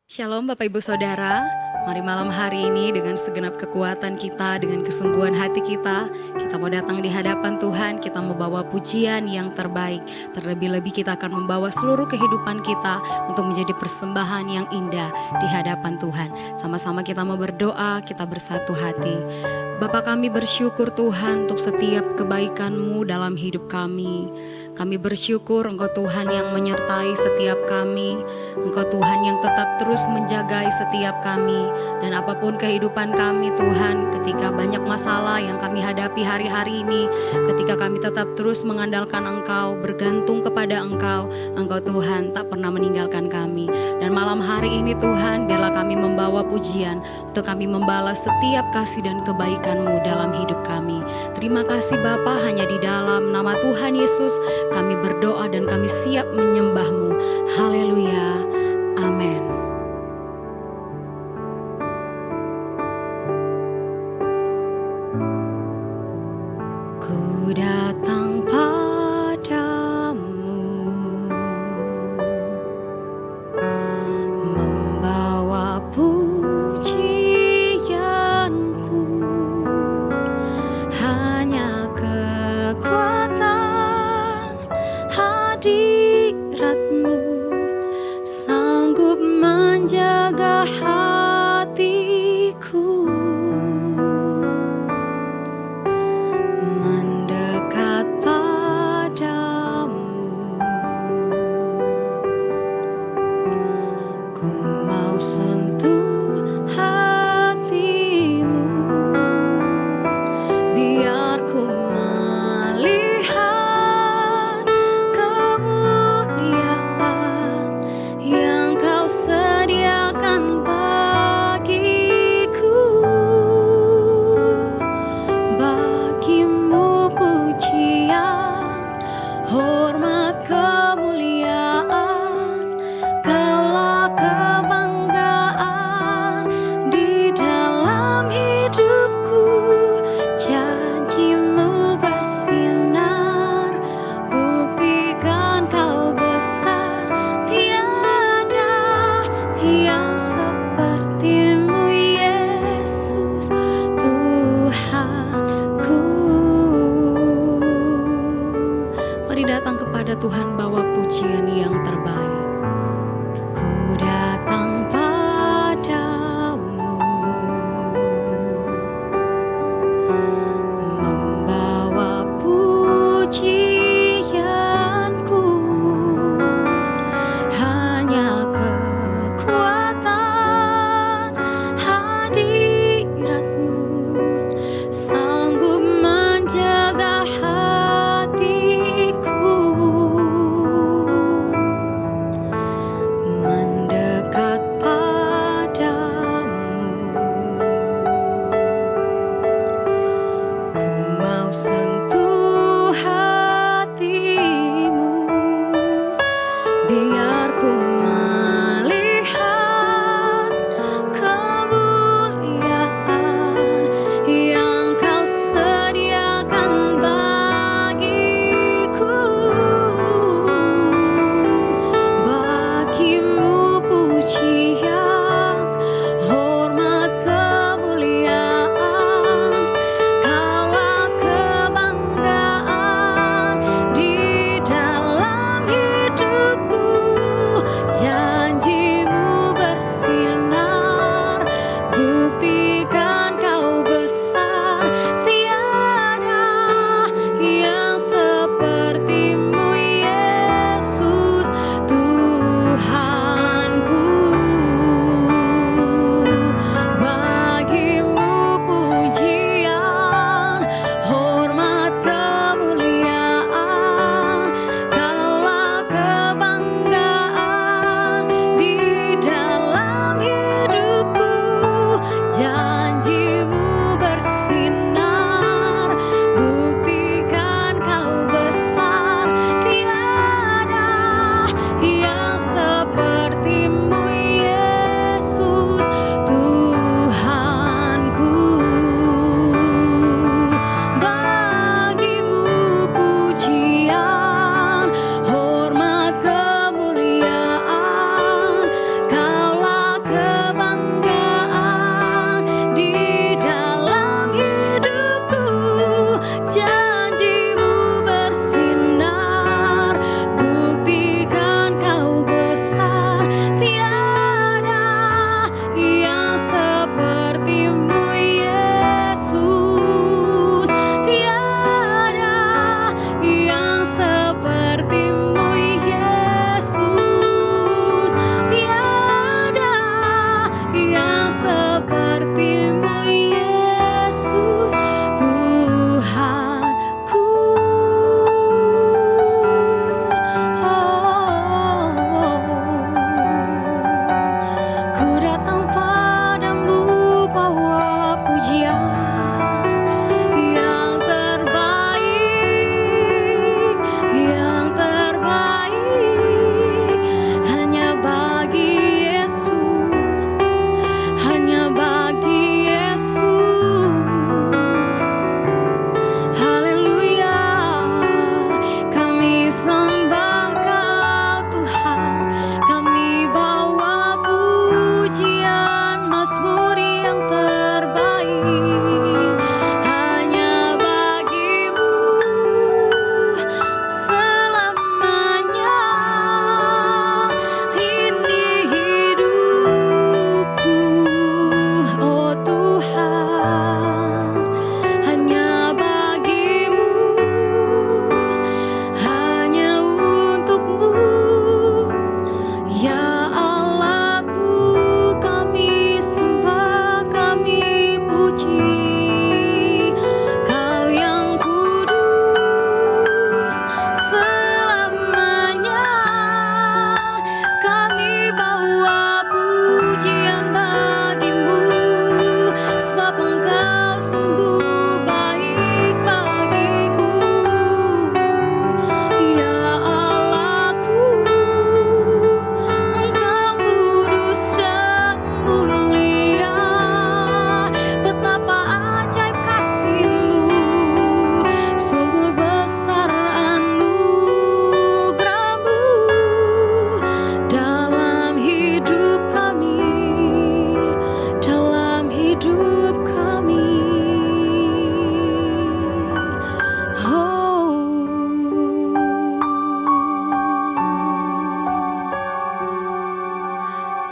Shalom Bapak Ibu Saudara, mari malam hari ini dengan segenap kekuatan kita, dengan kesungguhan hati kita mau datang di hadapan Tuhan, kita membawa pujian yang terbaik. Terlebih-lebih kita akan membawa seluruh kehidupan kita untuk menjadi persembahan yang indah di hadapan Tuhan. Sama-sama kita mau berdoa, kita bersatu hati. Bapa, kami bersyukur Tuhan untuk setiap kebaikan-Mu dalam hidup kami. Kami bersyukur Engkau Tuhan yang menyertai setiap kami. Engkau Tuhan yang tetap terus menjagai setiap kami. Dan apapun kehidupan kami Tuhan, ketika banyak masalah yang kami hadapi hari-hari ini, ketika kami tetap terus mengandalkan Engkau, bergantung kepada Engkau, Engkau Tuhan tak pernah meninggalkan kami. Dan malam hari ini Tuhan, biarlah kami membawa pujian untuk kami membalas setiap kasih dan kebaikan-Mu dalam hidup kami. Terima kasih Bapa, hanya di dalam nama Tuhan Yesus kami berdoa dan kami siap menyembah-Mu. Haleluya. Amin. Ku datang padamu, membawa pujianku, hanya kekuatan hadirat-Mu sanggup menjaga hatiku, mendekat padamu. Ku mau sentuh hatimu, biar ku melihat kemuliaan yang Kau sediakan bagiku. Bagimu pujian, hormat, kemuliaan, Kaulah kebanggaan di dalam hidupku. Janji-Mu bersinar, buktikan Kau besar, tiada yang seperti-Mu Yesus Tuhanku. Mari datang kepada Tuhan, bawa pujian yang terbaik. Ku datang padamu, membawa pujianku, hanya kekuatan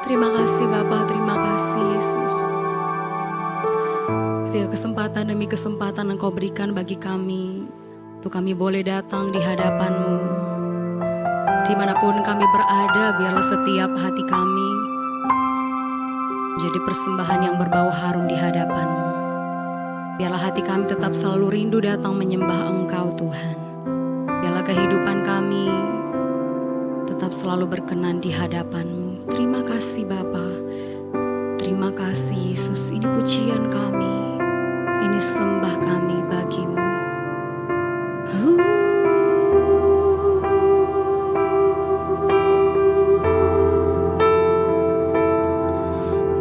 Terima kasih Bapa, terima kasih Yesus. Ketika kesempatan demi kesempatan Engkau berikan bagi kami, untuk kami boleh datang di hadapan-Mu. Dimanapun kami berada, biarlah setiap hati kami menjadi persembahan yang berbau harum di hadapan-Mu. Biarlah hati kami tetap selalu rindu datang menyembah Engkau Tuhan. Biarlah kehidupan kami tetap selalu berkenan di hadapan-Mu. Terima kasih Bapa, terima kasih Yesus. Ini pujian kami, ini sembah kami bagi-Mu.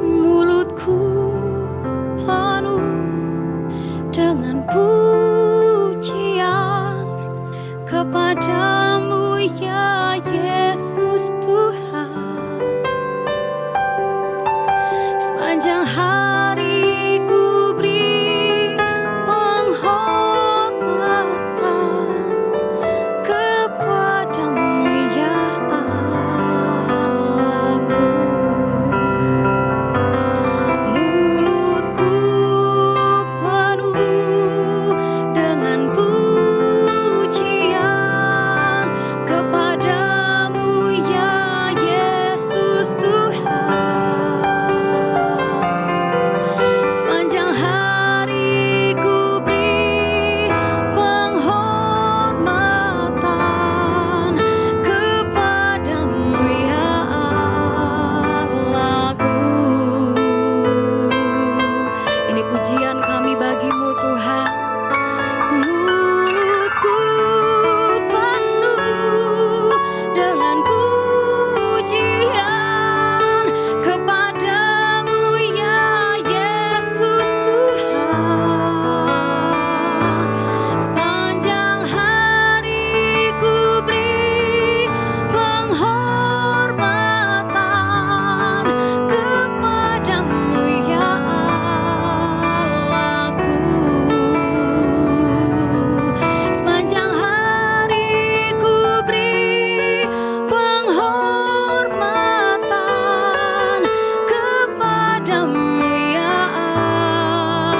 Mulutku penuh dengan pujian kepadamu ya Yesus Tuhan. Sepanjang hari ku beri penghormatan kepadamu ya Allahku. Mulutku penuh dengan pujian kepadamu ya Yesus Tuhan. Sepanjang hari ku beri penghormatan kepadamu ya Allahku. Ini pujian kami bagi-Mu Tuhan. Mulutku penuh dengan pujian kepadamu ya Yesus Tuhan. Sepanjang hari ku beri penghormatan kepadamu ya Allahku. Sepanjang hari ku beri penghormatan kepadamu ya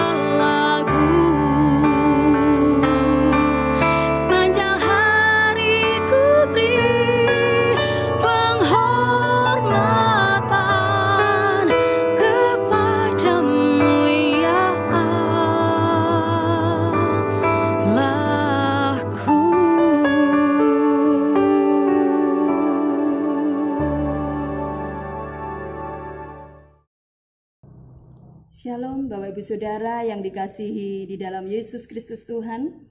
Allahku. Sepanjang hari ku beri penghormatan kepadamu ya Allahku. Shalom Bapak Ibu Saudara yang dikasihi di dalam Yesus Kristus Tuhan.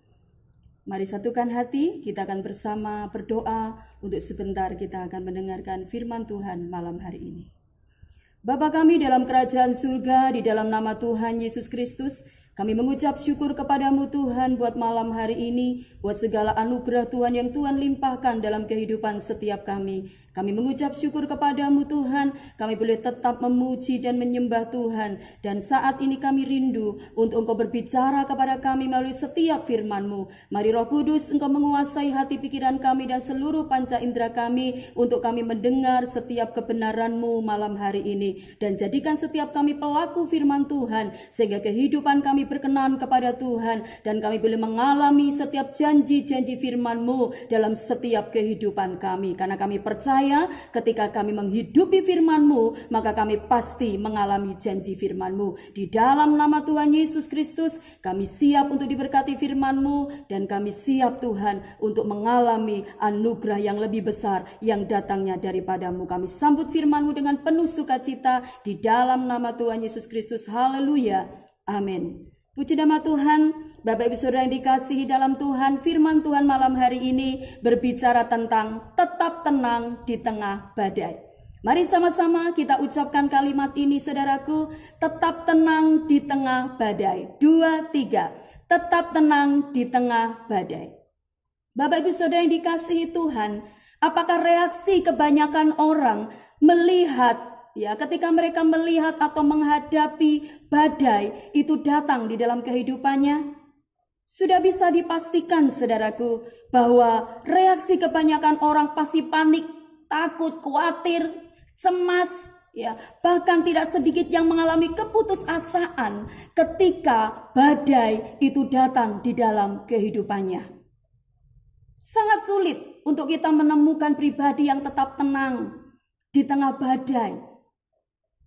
Mari satukan hati, kita akan bersama berdoa. Untuk sebentar kita akan mendengarkan firman Tuhan malam hari ini. Bapa kami dalam kerajaan surga, di dalam nama Tuhan Yesus Kristus, kami mengucap syukur kepadamu Tuhan buat malam hari ini, buat segala anugerah Tuhan yang Tuhan limpahkan dalam kehidupan setiap kami. Kami mengucap syukur kepadamu Tuhan, kami boleh tetap memuji dan menyembah Tuhan. Dan saat ini kami rindu untuk Engkau berbicara kepada kami melalui setiap firman-Mu. Mari Roh Kudus Engkau menguasai hati pikiran kami dan seluruh panca indera kami untuk kami mendengar setiap kebenaran-Mu malam hari ini. Dan jadikan setiap kami pelaku firman Tuhan, sehingga kehidupan kami berkenan kepada Tuhan. Dan kami boleh mengalami setiap janji-janji firman-Mu dalam setiap kehidupan kami. Karena kami percaya ketika kami menghidupi firman-Mu, maka kami pasti mengalami janji firman-Mu. Di dalam nama Tuhan Yesus Kristus, kami siap untuk diberkati firman-Mu, dan kami siap Tuhan untuk mengalami anugerah yang lebih besar yang datangnya daripada-Mu. Kami sambut firman-Mu dengan penuh sukacita di dalam nama Tuhan Yesus Kristus. Haleluya. Amin. Puji nama Tuhan. Bapak Ibu Saudara yang dikasihi dalam Tuhan, firman Tuhan malam hari ini berbicara tentang tetap tenang di tengah badai. Mari sama-sama kita ucapkan kalimat ini saudaraku, tetap tenang di tengah badai. 2, 3, tetap tenang di tengah badai. Bapak Ibu Saudara yang dikasihi Tuhan, apakah reaksi kebanyakan orang melihat ketika mereka melihat atau menghadapi badai itu datang di dalam kehidupannya? Sudah bisa dipastikan saudaraku bahwa reaksi kebanyakan orang pasti panik, takut, khawatir, cemas, Ya, bahkan tidak sedikit yang mengalami keputusasaan ketika badai itu datang di dalam kehidupannya. Sangat sulit untuk kita menemukan pribadi yang tetap tenang di tengah badai.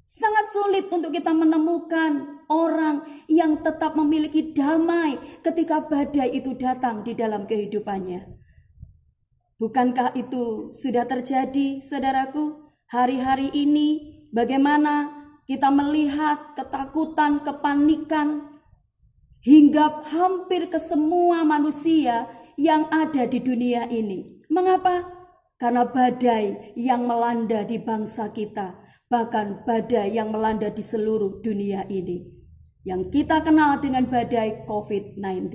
Sangat sulit untuk kita menemukan orang yang tetap memiliki damai ketika badai itu datang di dalam kehidupannya. Bukankah itu sudah terjadi, saudaraku? Hari-hari ini bagaimana kita melihat ketakutan, kepanikan hingga hampir ke semua manusia yang ada di dunia ini. Mengapa? Karena badai yang melanda di bangsa kita, bahkan badai yang melanda di seluruh dunia ini, yang kita kenal dengan badai COVID-19.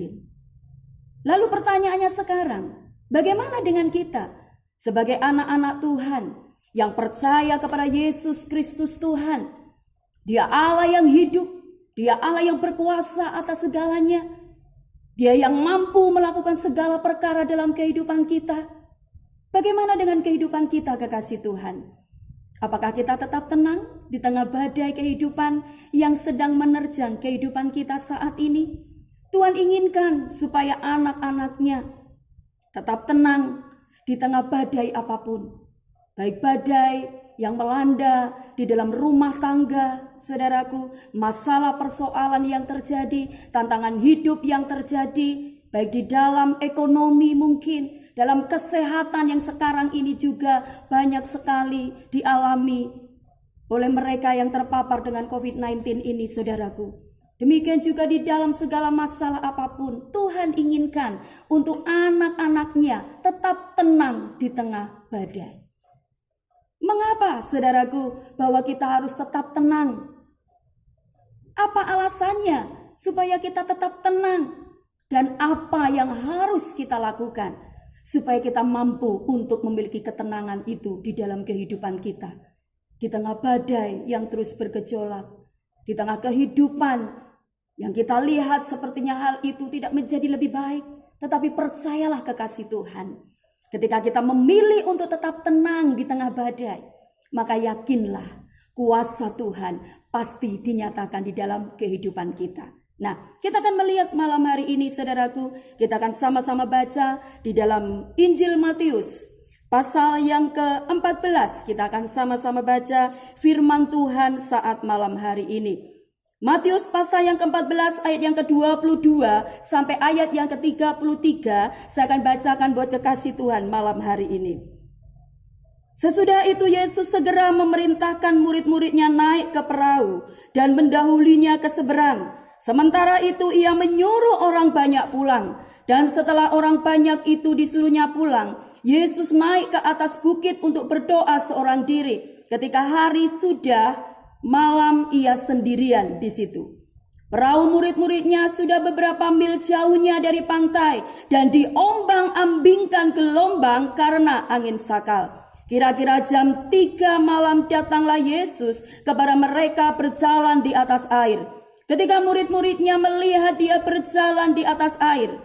Lalu pertanyaannya sekarang, bagaimana dengan kita sebagai anak-anak Tuhan yang percaya kepada Yesus Kristus Tuhan? Dia Allah yang hidup, Dia Allah yang berkuasa atas segalanya. Dia yang mampu melakukan segala perkara dalam kehidupan kita. Bagaimana dengan kehidupan kita, kekasih Tuhan? Apakah kita tetap tenang di tengah badai kehidupan yang sedang menerjang kehidupan kita saat ini? Tuhan inginkan supaya anak-anaknya tetap tenang di tengah badai apapun. Baik badai yang melanda di dalam rumah tangga, saudaraku, masalah persoalan yang terjadi, tantangan hidup yang terjadi, baik di dalam ekonomi mungkin, dalam kesehatan yang sekarang ini juga banyak sekali dialami oleh mereka yang terpapar dengan COVID-19 ini, saudaraku. Demikian juga di dalam segala masalah apapun, Tuhan inginkan untuk anak-anaknya tetap tenang di tengah badai. Mengapa, saudaraku, bahwa kita harus tetap tenang? Apa alasannya supaya kita tetap tenang? Dan apa yang harus kita lakukan supaya kita mampu untuk memiliki ketenangan itu di dalam kehidupan kita? Di tengah badai yang terus bergejolak, di tengah kehidupan yang kita lihat sepertinya hal itu tidak menjadi lebih baik. Tetapi percayalah, kekasih Tuhan, ketika kita memilih untuk tetap tenang di tengah badai, maka yakinlah kuasa Tuhan pasti dinyatakan di dalam kehidupan kita. Nah, kita akan melihat malam hari ini, saudaraku, kita akan sama-sama baca di dalam Injil Matius pasal yang ke-14. Kita akan sama-sama baca firman Tuhan saat malam hari ini. Matius pasal yang ke-14 ayat yang ke-22 sampai ayat yang ke-33 saya akan bacakan buat kekasih Tuhan malam hari ini. Sesudah itu Yesus segera memerintahkan murid-muridnya naik ke perahu dan mendahulinya ke seberang. Sementara itu ia menyuruh orang banyak pulang. Dan setelah orang banyak itu disuruhnya pulang, Yesus naik ke atas bukit untuk berdoa seorang diri. Ketika hari sudah malam, ia sendirian di situ. Perahu murid-muridnya sudah beberapa mil jauhnya dari pantai dan diombang-ambingkan gelombang karena angin sakal. Kira-kira jam 3 malam datanglah Yesus kepada mereka berjalan di atas air. Ketika murid-muridnya melihat dia berjalan di atas air,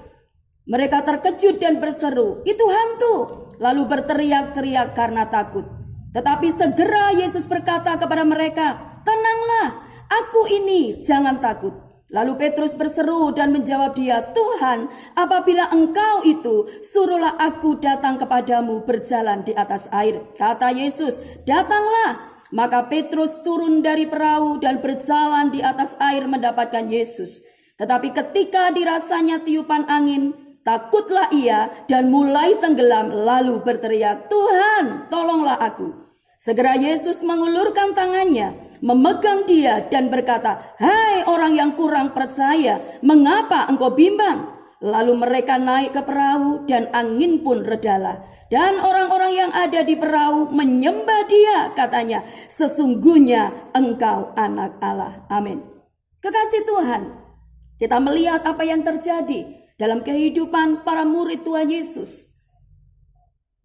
mereka terkejut dan berseru, "Itu hantu!" Lalu berteriak-teriak karena takut. Tetapi segera Yesus berkata kepada mereka, "Tenanglah, aku ini, jangan takut." Lalu Petrus berseru dan menjawab dia, "Tuhan, apabila engkau itu, suruhlah aku datang kepadamu berjalan di atas air." Kata Yesus, "Datanglah." Maka Petrus turun dari perahu dan berjalan di atas air mendapatkan Yesus. Tetapi ketika dirasanya tiupan angin, takutlah ia dan mulai tenggelam lalu berteriak, "Tuhan, tolonglah aku." Segera Yesus mengulurkan tangannya, memegang dia dan berkata, "Hai orang yang kurang percaya, mengapa engkau bimbang?" Lalu mereka naik ke perahu dan angin pun redalah. Dan orang-orang yang ada di perahu menyembah dia, katanya, "Sesungguhnya engkau anak Allah." Amin. Kekasih Tuhan, kita melihat apa yang terjadi dalam kehidupan para murid Tuhan Yesus.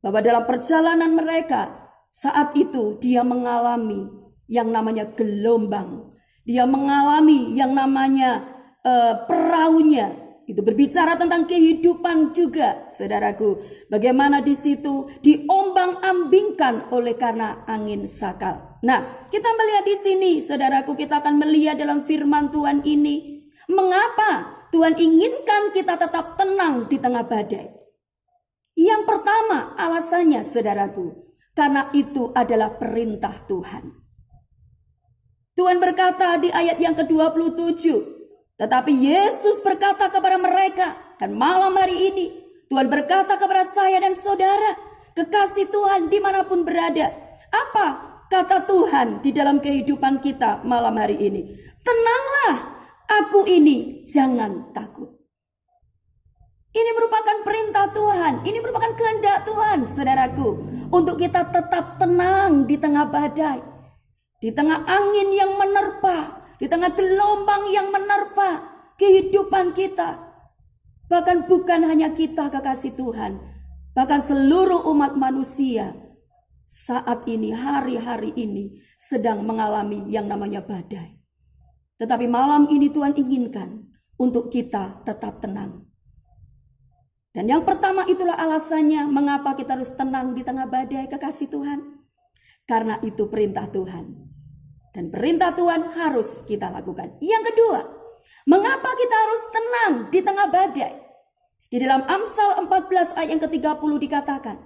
Bahwa dalam perjalanan mereka, saat itu dia mengalami yang namanya gelombang. Dia mengalami yang namanya perahunya. Itu berbicara tentang kehidupan juga, saudaraku. Bagaimana di situ diombang-ambingkan oleh karena angin sakal. Nah, kita melihat di sini, saudaraku, kita akan melihat dalam firman Tuhan ini, mengapa Tuhan inginkan kita tetap tenang di tengah badai. Yang pertama, alasannya, saudaraku, karena itu adalah perintah Tuhan. Tuhan berkata di ayat yang ke-27, tetapi Yesus berkata kepada mereka, dan malam hari ini Tuhan berkata kepada saya dan saudara, kekasih Tuhan dimanapun berada, apa kata Tuhan di dalam kehidupan kita malam hari ini? Tenanglah, aku ini, jangan takut. Ini merupakan perintah Tuhan, ini merupakan kehendak Tuhan, saudaraku, untuk kita tetap tenang di tengah badai, di tengah angin yang menerpa, di tengah gelombang yang menerpa kehidupan kita. Bahkan bukan hanya kita, kekasih Tuhan, bahkan seluruh umat manusia saat ini, hari-hari ini sedang mengalami yang namanya badai. Tetapi malam ini Tuhan inginkan untuk kita tetap tenang. Dan yang pertama itulah alasannya mengapa kita harus tenang di tengah badai, kekasih Tuhan. Karena itu perintah Tuhan. Dan perintah Tuhan harus kita lakukan. Yang kedua, mengapa kita harus tenang di tengah badai? Di dalam Amsal 14 ayat yang ke-30 dikatakan,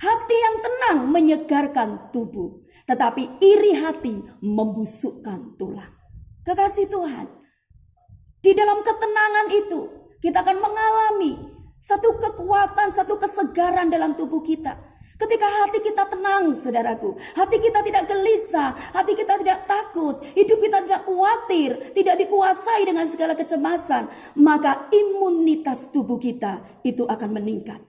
hati yang tenang menyegarkan tubuh, tetapi iri hati membusukkan tulang. Kekasih Tuhan, di dalam ketenangan itu kita akan mengalami satu kekuatan, satu kesegaran dalam tubuh kita. Ketika hati kita tenang, saudaraku, hati kita tidak gelisah, hati kita tidak takut, hidup kita tidak khawatir, tidak dikuasai dengan segala kecemasan, maka imunitas tubuh kita itu akan meningkat.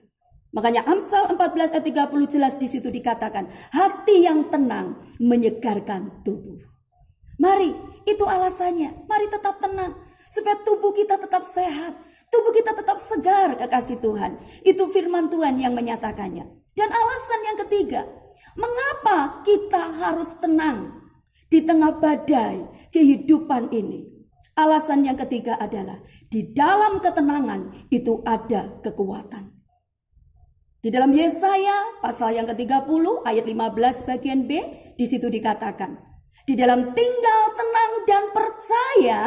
Makanya Amsal 14 ayat 30 jelas di situ dikatakan, hati yang tenang menyegarkan tubuh. Mari, itu alasannya. Mari tetap tenang supaya tubuh kita tetap sehat, tubuh kita tetap segar, kekasih Tuhan. Itu firman Tuhan yang menyatakannya. Dan alasan yang ketiga, mengapa kita harus tenang di tengah badai kehidupan ini? Alasan yang ketiga adalah di dalam ketenangan itu ada kekuatan. Di dalam Yesaya pasal yang ke-30 ayat 15 bagian B, di situ dikatakan, di dalam tinggal tenang dan percaya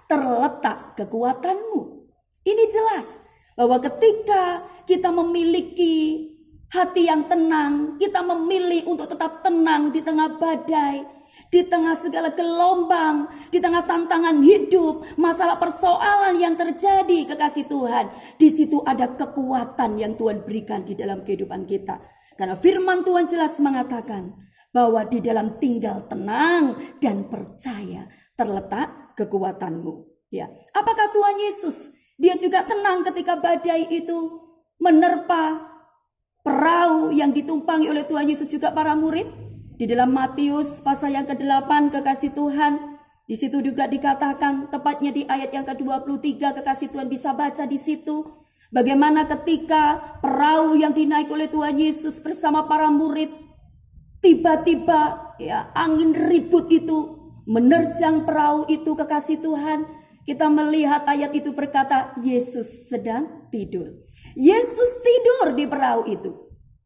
terletak kekuatanmu. Ini jelas bahwa ketika kita memiliki hati yang tenang, kita memilih untuk tetap tenang di tengah badai, di tengah segala gelombang, di tengah tantangan hidup, masalah persoalan yang terjadi, kekasih Tuhan. Di situ ada kekuatan yang Tuhan berikan di dalam kehidupan kita. Karena firman Tuhan jelas mengatakan bahwa di dalam tinggal tenang dan percaya terletak kekuatanmu. Ya, apakah Tuhan Yesus dia juga tenang ketika badai itu menerpa perahu yang ditumpangi oleh Tuhan Yesus juga para murid? Di dalam Matius pasal yang ke-8, kekasih Tuhan, di situ juga dikatakan, tepatnya di ayat yang ke-23, kekasih Tuhan bisa baca di situ, bagaimana ketika perahu yang dinaik oleh Tuhan Yesus bersama para murid, tiba-tiba ya angin ribut itu menerjang perahu itu, kekasih Tuhan. Kita melihat ayat itu berkata, Yesus sedang tidur. Yesus tidur di perahu itu.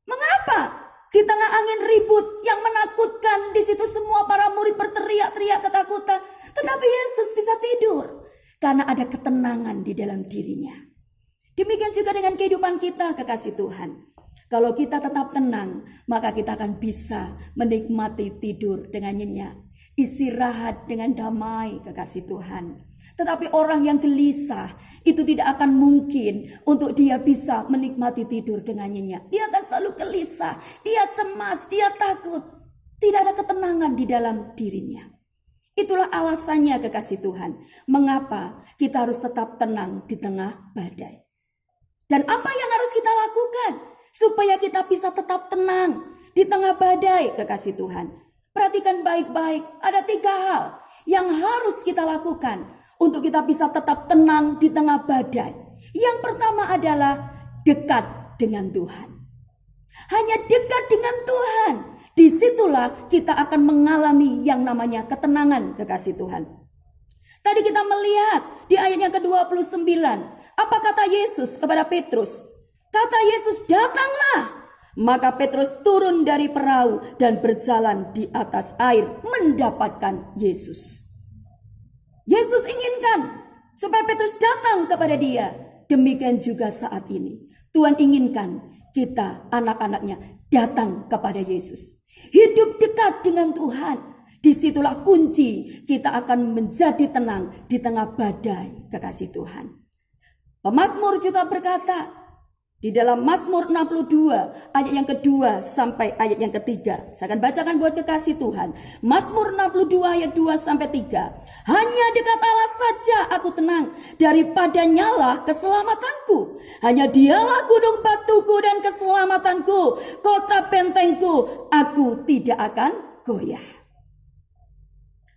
Mengapa? Di tengah angin ribut yang menakutkan, di situ semua para murid berteriak-teriak ketakutan, tetapi Yesus bisa tidur karena ada ketenangan di dalam dirinya. Demikian juga dengan kehidupan kita, kekasih Tuhan. Kalau kita tetap tenang, maka kita akan bisa menikmati tidur dengan nyenyak, istirahat dengan damai, kekasih Tuhan. Tetapi orang yang gelisah itu tidak akan mungkin untuk dia bisa menikmati tidur dengan nyenyak. Dia akan selalu gelisah, dia cemas, dia takut. Tidak ada ketenangan di dalam dirinya. Itulah alasannya, kekasih Tuhan, mengapa kita harus tetap tenang di tengah badai. Dan apa yang harus kita lakukan supaya kita bisa tetap tenang di tengah badai, kekasih Tuhan? Perhatikan baik-baik, ada 3 hal yang harus kita lakukan untuk kita bisa tetap tenang di tengah badai. Yang pertama adalah dekat dengan Tuhan. Hanya dekat dengan Tuhan, disitulah kita akan mengalami yang namanya ketenangan, kekasih Tuhan. Tadi kita melihat di ayat yang ke-29, apa kata Yesus kepada Petrus? Kata Yesus, datanglah. Maka Petrus turun dari perahu dan berjalan di atas air mendapatkan Yesus. Yesus inginkan supaya Petrus datang kepada dia. Demikian juga saat ini. Tuhan inginkan kita, anak-anaknya, datang kepada Yesus. Hidup dekat dengan Tuhan. Disitulah kunci kita akan menjadi tenang di tengah badai, kekasih Tuhan. Pemazmur juga berkata, di dalam Mazmur 62 ayat yang kedua sampai ayat yang ketiga. Saya akan bacakan buat kekasih Tuhan. Mazmur 62 ayat 2 sampai 3. Hanya dekat Allah saja aku tenang, daripada nyala keselamatanku. Hanya dialah gunung batuku dan keselamatanku, kota bentengku, aku tidak akan goyah.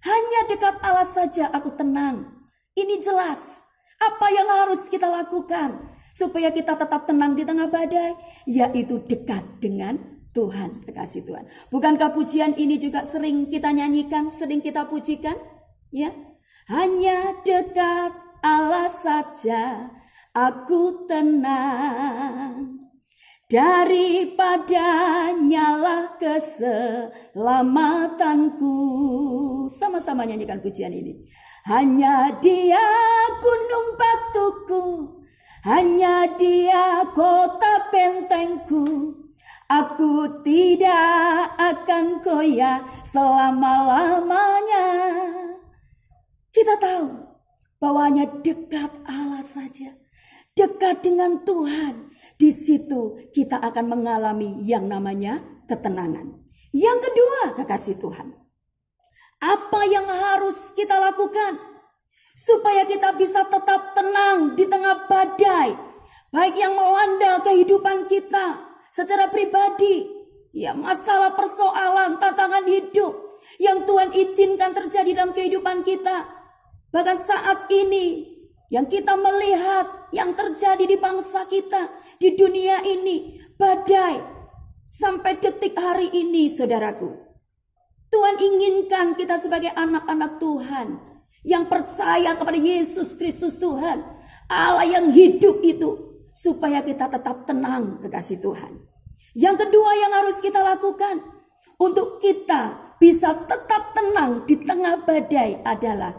Hanya dekat Allah saja aku tenang. Ini jelas apa yang harus kita lakukan supaya kita tetap tenang di tengah badai, yaitu dekat dengan Tuhan, kekasih Tuhan. Bukankah pujian ini juga sering kita nyanyikan, sering kita pujikan? Ya, hanya dekat Allah saja aku tenang, daripada nyala keselamatanku. Sama-sama nyanyikan pujian ini. Hanya Dia gunung batuku, hanya Dia kota bentengku, aku tidak akan goyah selama-lamanya. Kita tahu bahwa hanya dekat Allah saja, dekat dengan Tuhan, di situ kita akan mengalami yang namanya ketenangan. Yang kedua, kekasih Tuhan, apa yang harus kita lakukan supaya kita bisa tetap tenang di tengah badai, baik yang melanda kehidupan kita secara pribadi, ya, masalah, persoalan, tantangan hidup yang Tuhan izinkan terjadi dalam kehidupan kita. Bahkan saat ini yang kita melihat yang terjadi di bangsa kita, di dunia ini, badai sampai detik hari ini, saudaraku. Tuhan inginkan kita sebagai anak-anak Tuhan yang percaya kepada Yesus Kristus Tuhan, Allah yang hidup itu, supaya kita tetap tenang, kekasih Tuhan. Yang kedua yang harus kita lakukan untuk kita bisa tetap tenang di tengah badai adalah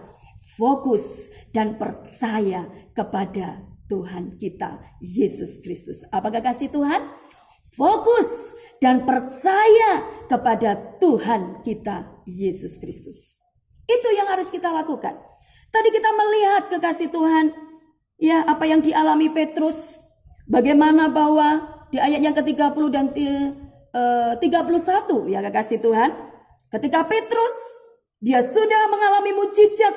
fokus dan percaya kepada Tuhan kita, Yesus Kristus. Apa kekasih Tuhan? Fokus dan percaya kepada Tuhan kita, Yesus Kristus. Itu yang harus kita lakukan. Tadi kita melihat, kekasih Tuhan, ya, apa yang dialami Petrus. Bagaimana bahwa di ayat yang ke-30 dan 31, ya kekasih Tuhan. Ketika Petrus, dia sudah mengalami mujizat.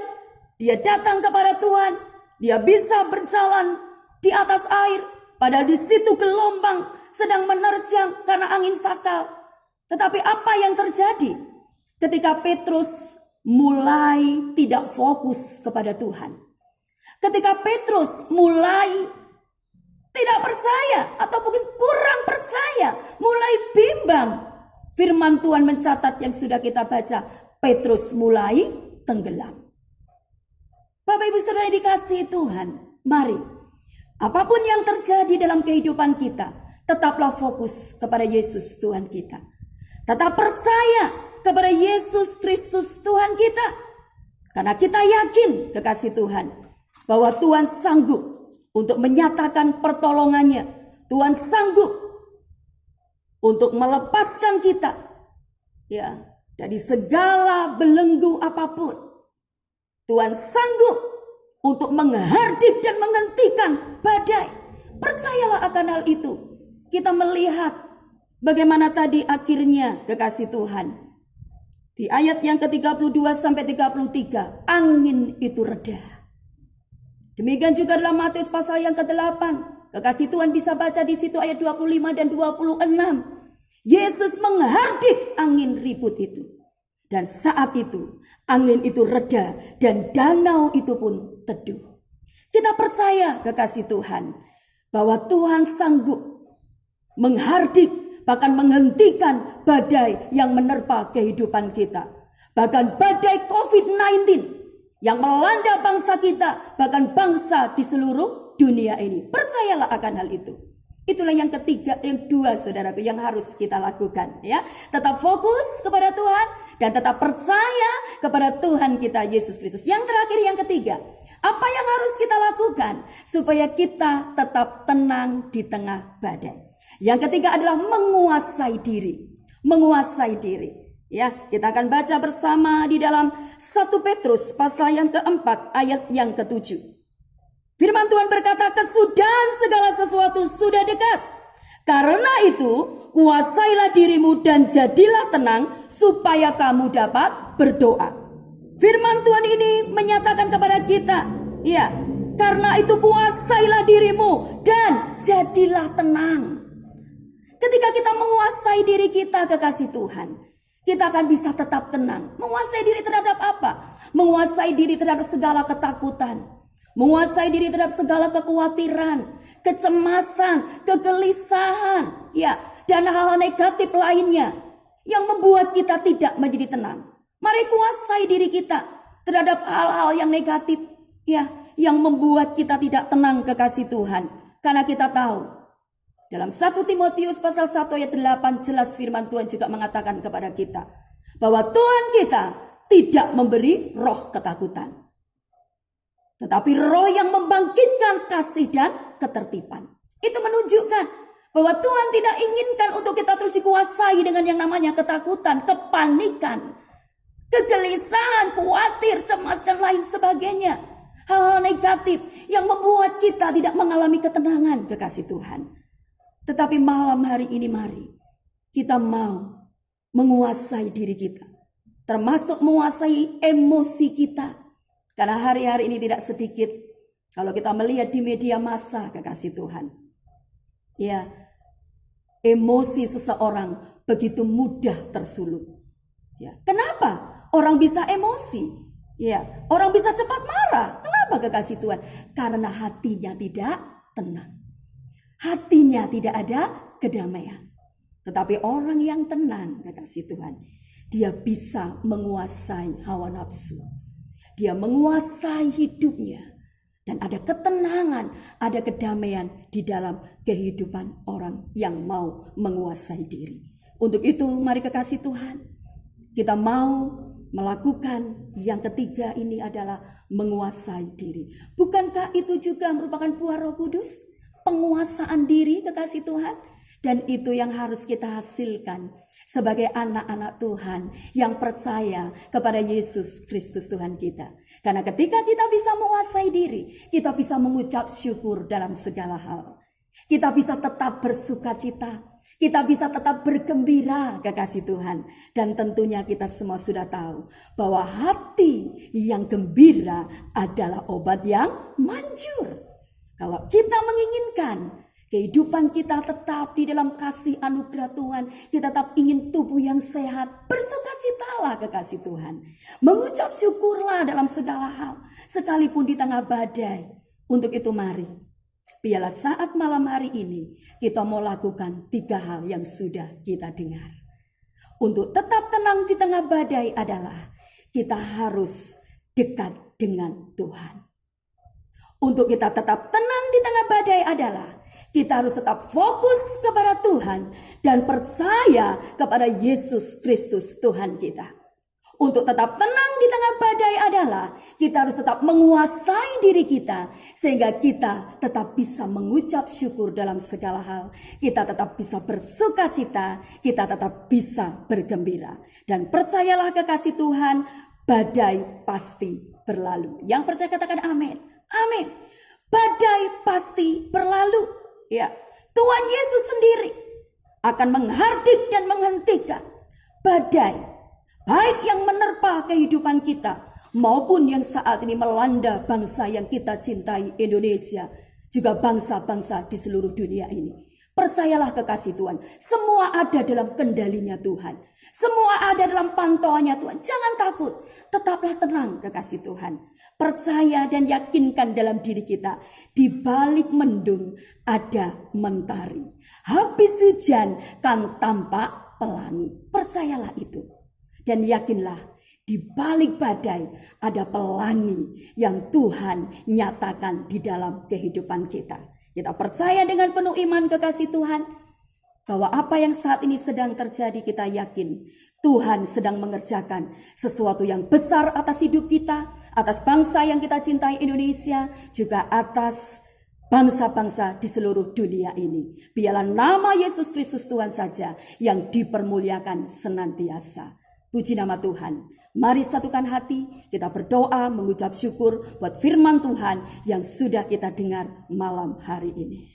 Dia datang kepada Tuhan. Dia bisa berjalan di atas air. Padahal di situ gelombang sedang menerjang karena angin sakal. Tetapi apa yang terjadi ketika Petrus mulai tidak fokus kepada Tuhan? Ketika Petrus mulai tidak percaya atau mungkin kurang percaya, mulai bimbang, firman Tuhan mencatat yang sudah kita baca, Petrus mulai tenggelam. Bapak Ibu Saudara dikasihi Tuhan, mari apapun yang terjadi dalam kehidupan kita, tetaplah fokus kepada Yesus Tuhan kita. Tetap percaya kepada Yesus Kristus Tuhan kita. Karena kita yakin, kekasih Tuhan, bahwa Tuhan sanggup untuk menyatakan pertolongannya. Tuhan sanggup untuk melepaskan kita, ya, dari segala belenggu apapun. Tuhan sanggup untuk menghardik dan menghentikan badai. Percayalah akan hal itu. Kita melihat bagaimana tadi akhirnya, kekasih Tuhan. Di ayat yang ke-32 sampai 33, angin itu reda. Demikian juga dalam Matius pasal yang ke-8. Kekasih Tuhan bisa baca di situ ayat 25 dan 26. Yesus menghardik angin ribut itu. Dan saat itu angin itu reda dan danau itu pun teduh. Kita percaya, kekasih Tuhan, bahwa Tuhan sanggup menghardik, bahkan menghentikan badai yang menerpa kehidupan kita. Bahkan badai COVID-19 yang melanda bangsa kita, bahkan bangsa di seluruh dunia ini. Percayalah akan hal itu. Itulah yang ketiga, yang dua saudaraku yang harus kita lakukan ya. Tetap fokus kepada Tuhan dan tetap percaya kepada Tuhan kita Yesus Kristus. Yang terakhir, yang ketiga, apa yang harus kita lakukan supaya kita tetap tenang di tengah badai? Yang ketiga adalah menguasai diri. Menguasai diri. Ya, kita akan baca bersama di dalam 1 Petrus pasal yang keempat ayat yang ketujuh. Firman Tuhan berkata, kesudahan segala sesuatu sudah dekat. Karena itu, kuasailah dirimu dan jadilah tenang supaya kamu dapat berdoa. Firman Tuhan ini menyatakan kepada kita, ya, karena itu kuasailah dirimu dan jadilah tenang. Ketika kita menguasai diri kita, kekasih Tuhan, kita akan bisa tetap tenang. Menguasai diri terhadap apa? Menguasai diri terhadap segala ketakutan. Menguasai diri terhadap segala kekhawatiran, kecemasan, kegelisahan, ya, dan hal-hal negatif lainnya yang membuat kita tidak menjadi tenang. Mari kuasai diri kita terhadap hal-hal yang negatif, ya, yang membuat kita tidak tenang, kekasih Tuhan. Karena kita tahu dalam 1 Timotius pasal 1 ayat 8 jelas firman Tuhan juga mengatakan kepada kita bahwa Tuhan kita tidak memberi roh ketakutan, tetapi roh yang membangkitkan kasih dan ketertiban. Itu menunjukkan bahwa Tuhan tidak inginkan untuk kita terus dikuasai dengan yang namanya ketakutan, kepanikan, kegelisahan, khawatir, cemas, dan lain sebagainya. Hal-hal negatif yang membuat kita tidak mengalami ketenangan, kekasih Tuhan. Tetapi malam hari ini mari kita mau menguasai diri kita, termasuk menguasai emosi kita. Karena hari-hari ini tidak sedikit kalau kita melihat di media massa, kekasih Tuhan, ya, emosi seseorang begitu mudah tersulut. Ya, kenapa orang bisa emosi? Ya, orang bisa cepat marah. Kenapa, kekasih Tuhan? Karena hatinya tidak tenang. Hatinya tidak ada kedamaian. Tetapi orang yang tenang, kekasih Tuhan, dia bisa menguasai hawa nafsu. Dia menguasai hidupnya. Dan ada ketenangan, ada kedamaian di dalam kehidupan orang yang mau menguasai diri. Untuk itu mari kekasih Tuhan, kita mau melakukan yang ketiga ini adalah menguasai diri. Bukankah itu juga merupakan buah Roh Kudus? Penguasaan diri, kekasih Tuhan. Dan itu yang harus kita hasilkan sebagai anak-anak Tuhan yang percaya kepada Yesus Kristus Tuhan kita. Karena ketika kita bisa menguasai diri, kita bisa mengucap syukur dalam segala hal. Kita bisa tetap bersukacita, kita bisa tetap bergembira, kekasih Tuhan. Dan tentunya kita semua sudah tahu bahwa hati yang gembira adalah obat yang manjur. Kalau kita menginginkan kehidupan kita tetap di dalam kasih anugerah Tuhan, kita tetap ingin tubuh yang sehat, bersukacitalah, kekasih Tuhan. Mengucap syukurlah dalam segala hal, sekalipun di tengah badai. Untuk itu mari, biarlah saat malam hari ini kita mau lakukan 3 hal yang sudah kita dengar. Untuk tetap tenang di tengah badai adalah kita harus dekat dengan Tuhan. Untuk kita tetap tenang di tengah badai adalah kita harus tetap fokus kepada Tuhan dan percaya kepada Yesus Kristus Tuhan kita. Untuk tetap tenang di tengah badai adalah kita harus tetap menguasai diri kita sehingga kita tetap bisa mengucap syukur dalam segala hal. Kita tetap bisa bersukacita, kita tetap bisa bergembira. Dan percayalah, kekasih Tuhan, badai pasti berlalu. Yang percaya katakan amin. Amin. Badai pasti berlalu. Ya, Tuhan Yesus sendiri akan menghardik dan menghentikan badai, baik yang menerpa kehidupan kita maupun yang saat ini melanda bangsa yang kita cintai, Indonesia, juga bangsa-bangsa di seluruh dunia ini. Percayalah, kekasih Tuhan, semua ada dalam kendalinya Tuhan. Semua ada dalam pantauannya Tuhan. Jangan takut, tetaplah tenang, kekasih Tuhan. Percaya dan yakinkan dalam diri kita, di balik mendung ada mentari. Habis hujan kan tampak pelangi. Percayalah itu. Dan yakinlah, di balik badai ada pelangi yang Tuhan nyatakan di dalam kehidupan kita. Kita percaya dengan penuh iman kekasih Tuhan bahwa apa yang saat ini sedang terjadi, kita yakin Tuhan sedang mengerjakan sesuatu yang besar atas hidup kita, atas bangsa yang kita cintai Indonesia, juga atas bangsa-bangsa di seluruh dunia ini. Biarlah nama Yesus Kristus Tuhan saja yang dipermuliakan senantiasa. Puji nama Tuhan. Mari satukan hati, kita berdoa mengucap syukur buat firman Tuhan yang sudah kita dengar malam hari ini.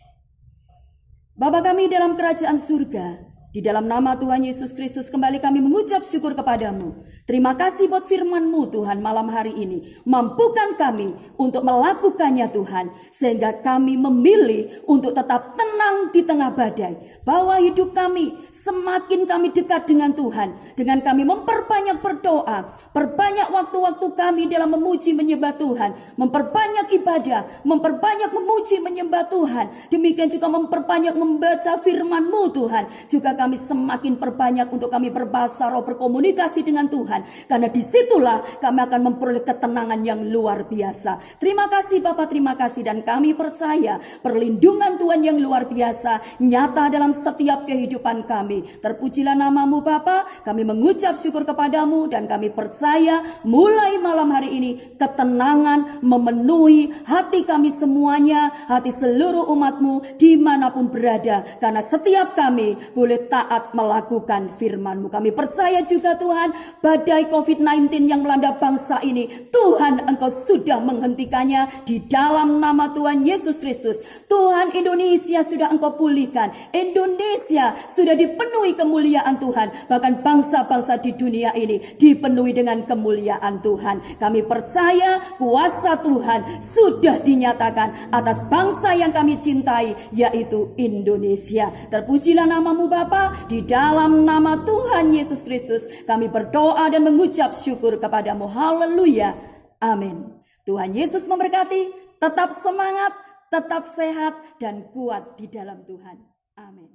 Bapa kami dalam kerajaan surga, di dalam nama Tuhan Yesus Kristus kembali kami mengucap syukur kepadamu. Terima kasih buat firman-Mu Tuhan malam hari ini. Mampukan kami untuk melakukannya Tuhan. Sehingga kami memilih untuk tetap tenang di tengah badai. Bahwa hidup kami semakin kami dekat dengan Tuhan. Dengan kami memperbanyak berdoa. Perbanyak waktu-waktu kami dalam memuji menyembah Tuhan. Memperbanyak ibadah. Memperbanyak memuji menyembah Tuhan. Demikian juga memperbanyak membaca firman-Mu Tuhan. Juga kami semakin perbanyak untuk kami berbahasa roh, berkomunikasi dengan Tuhan. Karena disitulah kami akan memperoleh ketenangan yang luar biasa. Terima kasih Bapak, terima kasih. Dan kami percaya perlindungan Tuhan yang luar biasa nyata dalam setiap kehidupan kami. Terpujilah nama-Mu Bapak. Kami mengucap syukur kepadamu dan kami percaya mulai malam hari ini ketenangan memenuhi hati kami semuanya, hati seluruh umat-Mu dimanapun berada. Karena setiap kami boleh taat melakukan firman-Mu. Kami percaya juga Tuhan, badai COVID-19 yang melanda bangsa ini, Tuhan Engkau sudah menghentikannya di dalam nama Tuhan Yesus Kristus. Tuhan, Indonesia sudah Engkau pulihkan. Indonesia sudah dipenuhi kemuliaan Tuhan. Bahkan bangsa-bangsa di dunia ini dipenuhi dengan kemuliaan Tuhan. Kami percaya kuasa Tuhan sudah dinyatakan atas bangsa yang kami cintai, yaitu Indonesia. Terpujilah nama-Mu Bapa, di dalam nama Tuhan Yesus Kristus kami berdoa dan mengucap syukur kepadamu. Haleluya. Amin. Tuhan Yesus memberkati. Tetap semangat, tetap sehat dan kuat di dalam Tuhan. Amin.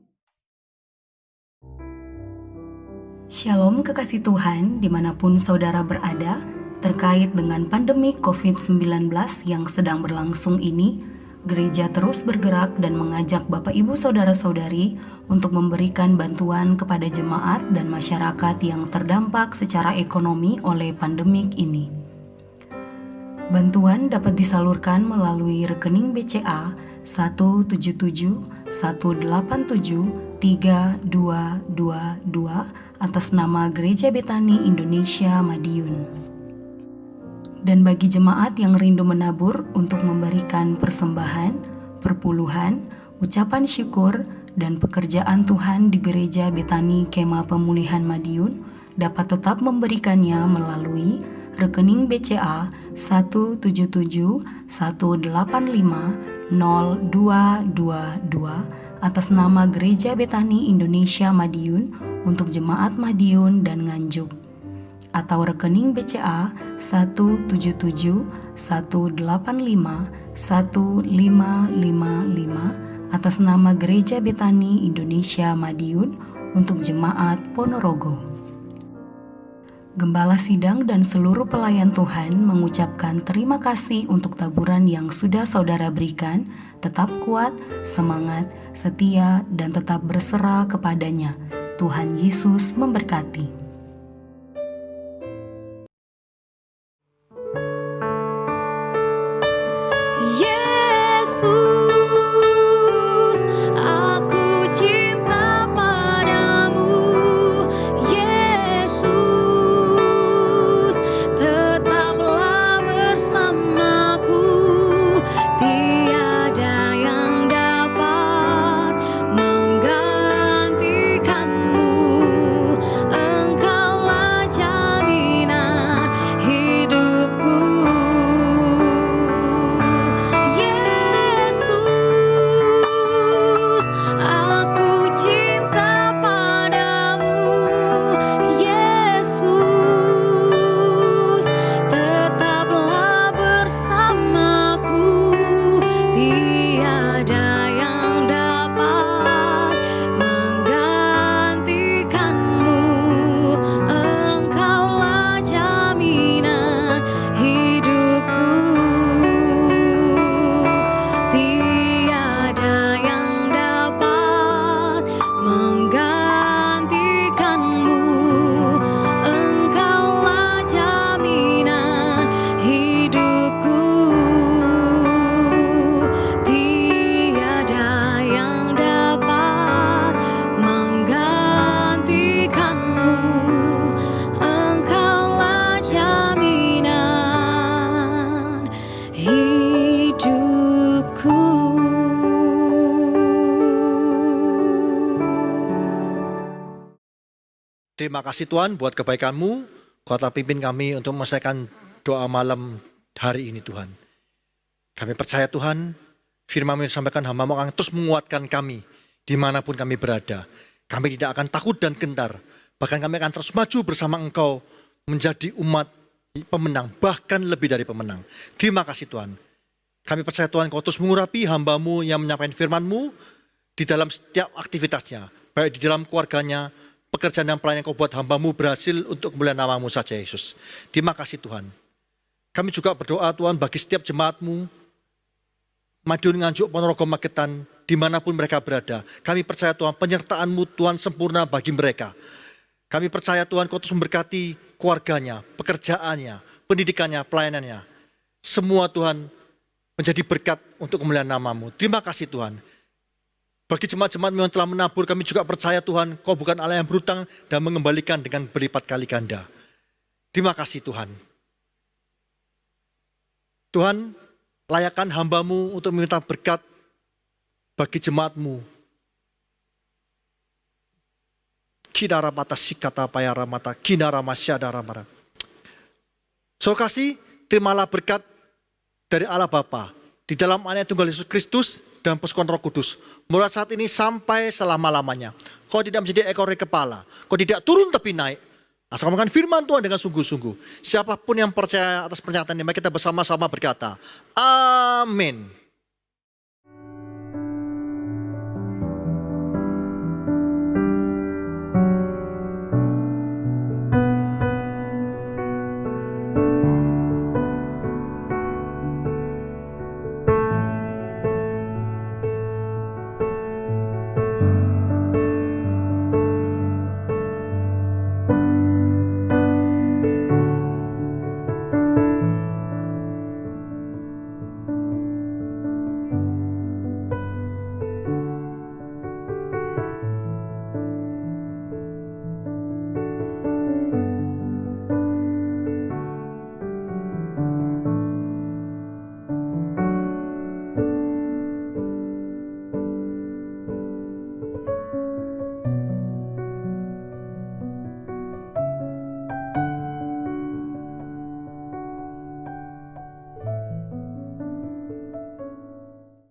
Shalom kekasih Tuhan dimanapun saudara berada. Terkait dengan pandemi COVID-19 yang sedang berlangsung ini, gereja terus bergerak dan mengajak Bapak Ibu Saudara-saudari untuk memberikan bantuan kepada jemaat dan masyarakat yang terdampak secara ekonomi oleh pandemik ini. Bantuan dapat disalurkan melalui rekening BCA 177-187-3222 atas nama Gereja Betani Indonesia Madiun. Dan bagi jemaat yang rindu menabur untuk memberikan persembahan, perpuluhan, ucapan syukur, dan pekerjaan Tuhan di Gereja Betani Kemah Pemulihan Madiun, dapat tetap memberikannya melalui rekening BCA 177-185-0222 atas nama Gereja Betani Indonesia Madiun untuk jemaat Madiun dan Nganjuk, atau rekening BCA 177-185-1555 atas nama Gereja Betani Indonesia Madiun untuk jemaat Ponorogo. Gembala Sidang dan seluruh pelayan Tuhan mengucapkan terima kasih untuk taburan yang sudah saudara berikan. Tetap kuat, semangat, setia, dan tetap berserah kepadanya. Tuhan Yesus memberkati. Engkau Terima kasih Tuhan buat kebaikan-Mu. Kau telah pimpin kami untuk menyelesaikan doa malam hari ini Tuhan. Kami percaya Tuhan, firman-Mu yang disampaikan hamba-Mu akan terus menguatkan kami dimanapun kami berada. Kami tidak akan takut dan gentar. Bahkan kami akan terus maju bersama Engkau menjadi umat pemenang, bahkan lebih dari pemenang. Terima kasih Tuhan. Kami percaya Tuhan Kau terus mengurapi hamba-Mu yang menyampaikan firman-Mu di dalam setiap aktivitasnya. Baik di dalam keluarganya, pekerjaan dan pelayanan Kau buat hamba-Mu berhasil untuk kemuliaan nama-Mu saja Yesus. Terima kasih Tuhan. Kami juga berdoa Tuhan bagi setiap jemaat-Mu, Madiun, Nganjuk, Ponorogo, Magetan, dimanapun mereka berada. Kami percaya Tuhan penyertaan-Mu Tuhan sempurna bagi mereka. Kami percaya Tuhan Kau terus memberkati keluarganya, pekerjaannya, pendidikannya, pelayanannya. Semua Tuhan menjadi berkat untuk kemuliaan nama-Mu. Terima kasih Tuhan. Bagi jemaat-jemaat yang telah menabur, kami juga percaya Tuhan, Kau bukan Allah yang berhutang dan mengembalikan dengan berlipat kali ganda. Terima kasih Tuhan. Tuhan, layakkan hamba-Mu untuk meminta berkat bagi jemaat-Mu. Kidara mata sikata payara mata, kinara masyadara mara. So kasih, terimalah berkat dari Allah Bapa di dalam anak tunggal Yesus Kristus dan persekutuan Roh Kudus. Mulai saat ini sampai selama-lamanya. Kau tidak menjadi ekor kepala. Kau tidak turun tapi naik. Asal makan firman Tuhan dengan sungguh-sungguh. Siapapun yang percaya atas pernyataan ini, mari kita bersama-sama berkata, Amin.